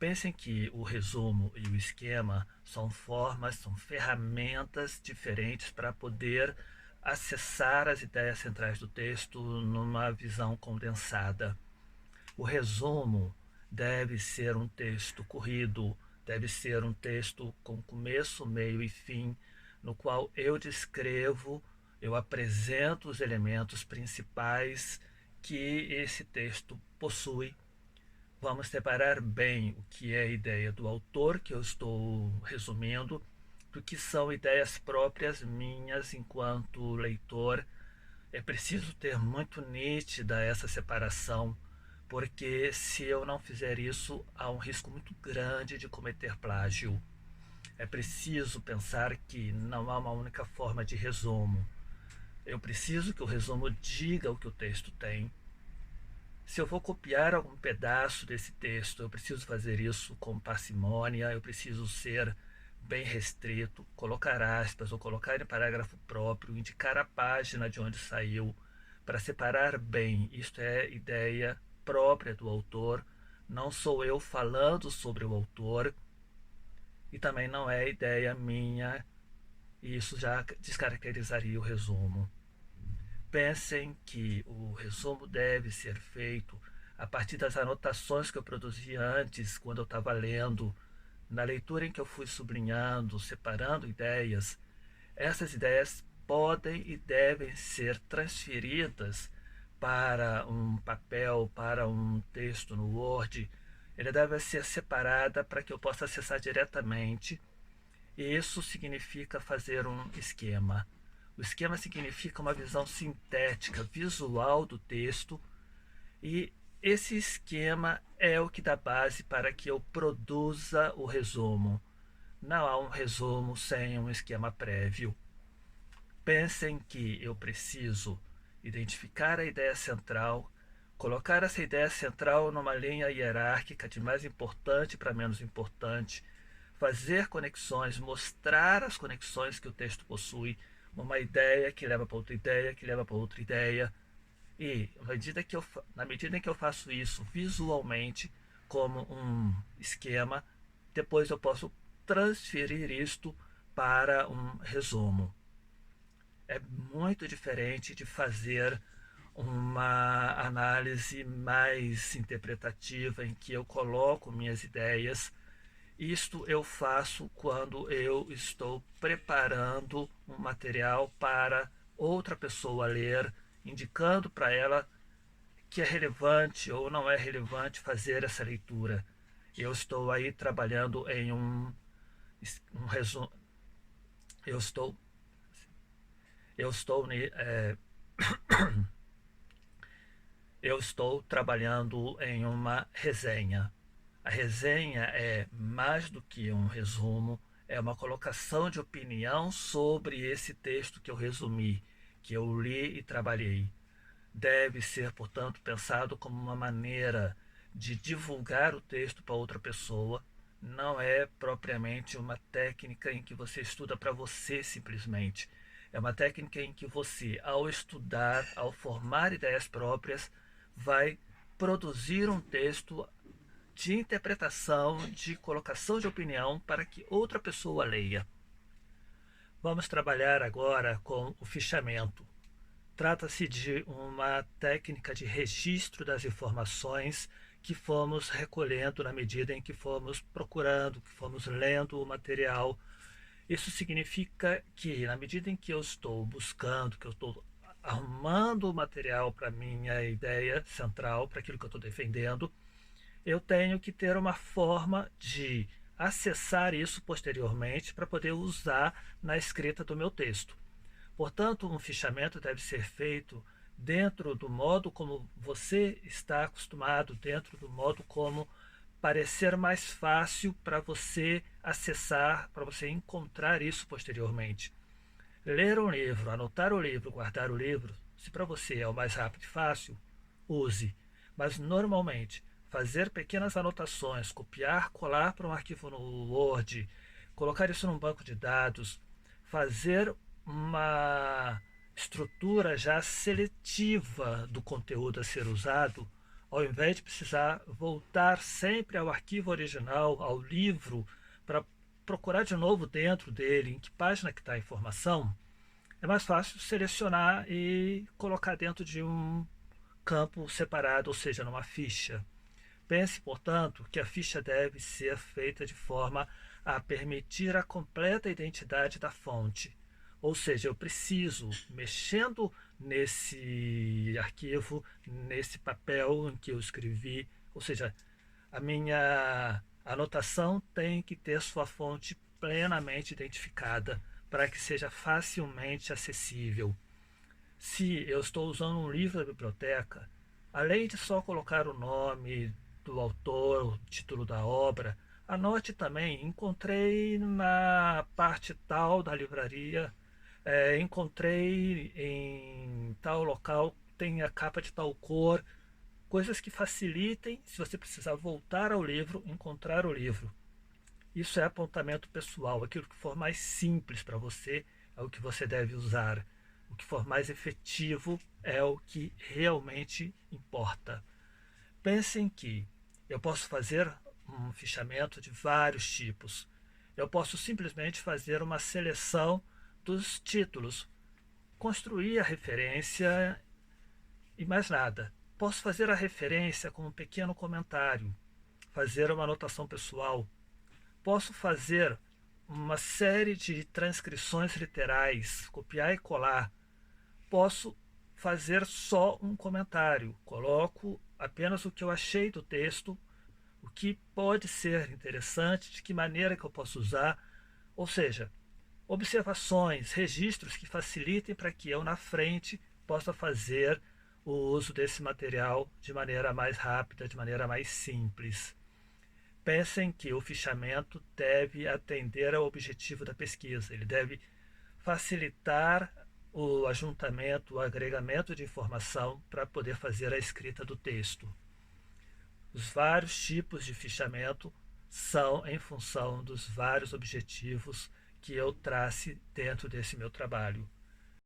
Pensem que o resumo e o esquema são formas, são ferramentas diferentes para poder acessar as ideias centrais do texto numa visão condensada. O resumo deve ser um texto corrido, deve ser um texto com começo, meio e fim, no qual eu descrevo, eu apresento os elementos principais que esse texto possui. Vamos separar bem o que é a ideia do autor, que eu estou resumindo, do que são ideias próprias minhas enquanto leitor. É preciso ter muito nítida essa separação, porque se eu não fizer isso, há um risco muito grande de cometer plágio. É preciso pensar que não há uma única forma de resumo. Eu preciso que o resumo diga o que o texto tem. Se eu vou copiar algum pedaço desse texto, eu preciso fazer isso com parcimônia, eu preciso ser bem restrito, colocar aspas ou colocar em parágrafo próprio, indicar a página de onde saiu, para separar bem. Isto é ideia própria do autor, não sou eu falando sobre o autor, e também não é ideia minha, e isso já descaracterizaria o resumo. Pensem que o resumo deve ser feito a partir das anotações que eu produzi antes, quando eu estava lendo, na leitura em que eu fui sublinhando, separando ideias. Essas ideias podem e devem ser transferidas para um papel, para um texto no Word. Ele deve ser separada para que eu possa acessar diretamente. E isso significa fazer um esquema. O esquema significa uma visão sintética, visual do texto, e esse esquema é o que dá base para que eu produza o resumo. Não há um resumo sem um esquema prévio. Pensem que eu preciso identificar a ideia central, colocar essa ideia central numa linha hierárquica de mais importante para menos importante, fazer conexões, mostrar as conexões que o texto possui, uma ideia que leva para outra ideia, que leva para outra ideia. E na medida em que eu faço isso visualmente, como um esquema, depois eu posso transferir isto para um resumo. É muito diferente de fazer uma análise mais interpretativa em que eu coloco minhas ideias. Isto eu faço quando eu estou preparando um material para outra pessoa ler, indicando para ela que é relevante ou não é relevante fazer essa leitura. Eu estou aí trabalhando em um resumo. Eu estou, eu estou, eu estou trabalhando em uma resenha. A resenha é mais do que um resumo, é uma colocação de opinião sobre esse texto que eu resumi, que eu li e trabalhei. Deve ser, portanto, pensado como uma maneira de divulgar o texto para outra pessoa. Não é propriamente uma técnica em que você estuda para você simplesmente. É uma técnica em que você, ao estudar, ao formar ideias próprias, vai produzir um texto de interpretação, de colocação de opinião para que outra pessoa leia. Vamos trabalhar agora com o fichamento. Trata-se de uma técnica de registro das informações que fomos recolhendo na medida em que fomos procurando, que fomos lendo o material. Isso significa que, na medida em que eu estou buscando, que eu estou arrumando o material para a minha ideia central, para aquilo que eu estou defendendo, eu tenho que ter uma forma de acessar isso posteriormente para poder usar na escrita do meu texto. Portanto, um fichamento deve ser feito dentro do modo como você está acostumado, dentro do modo como parecer mais fácil para você acessar, para você encontrar isso posteriormente. Ler um livro, anotar o livro, guardar o livro, se para você é o mais rápido e fácil, use. Mas normalmente, fazer pequenas anotações, copiar, colar para um arquivo no Word, colocar isso num banco de dados, fazer uma estrutura já seletiva do conteúdo a ser usado, ao invés de precisar voltar sempre ao arquivo original, ao livro, para procurar de novo dentro dele em que página que está a informação, é mais fácil selecionar e colocar dentro de um campo separado, ou seja, numa ficha. Pense, portanto, que a ficha deve ser feita de forma a permitir a completa identidade da fonte. Ou seja, eu preciso, mexendo nesse arquivo, nesse papel em que eu escrevi, ou seja, a minha anotação tem que ter sua fonte plenamente identificada para que seja facilmente acessível. Se eu estou usando um livro da biblioteca, além de só colocar o nome do autor, o título da obra, anote também, encontrei na parte tal da livraria, encontrei em tal local, tem a capa de tal cor, coisas que facilitem, se você precisar voltar ao livro, encontrar o livro. Isso é apontamento pessoal, aquilo que for mais simples para você é o que você deve usar. O que for mais efetivo é o que realmente importa. Pensem que eu posso fazer um fichamento de vários tipos. Eu posso simplesmente fazer uma seleção dos títulos, construir a referência e mais nada. Posso fazer a referência com um pequeno comentário, fazer uma anotação pessoal. Posso fazer uma série de transcrições literais, copiar e colar. Posso fazer só um comentário, coloco apenas o que eu achei do texto, o que pode ser interessante, de que maneira que eu posso usar, ou seja, observações, registros que facilitem para que eu na frente possa fazer o uso desse material de maneira mais rápida, de maneira mais simples. Pensem que o fichamento deve atender ao objetivo da pesquisa, ele deve facilitar o ajuntamento, o agregamento de informação para poder fazer a escrita do texto. Os vários tipos de fichamento são em função dos vários objetivos que eu trace dentro desse meu trabalho.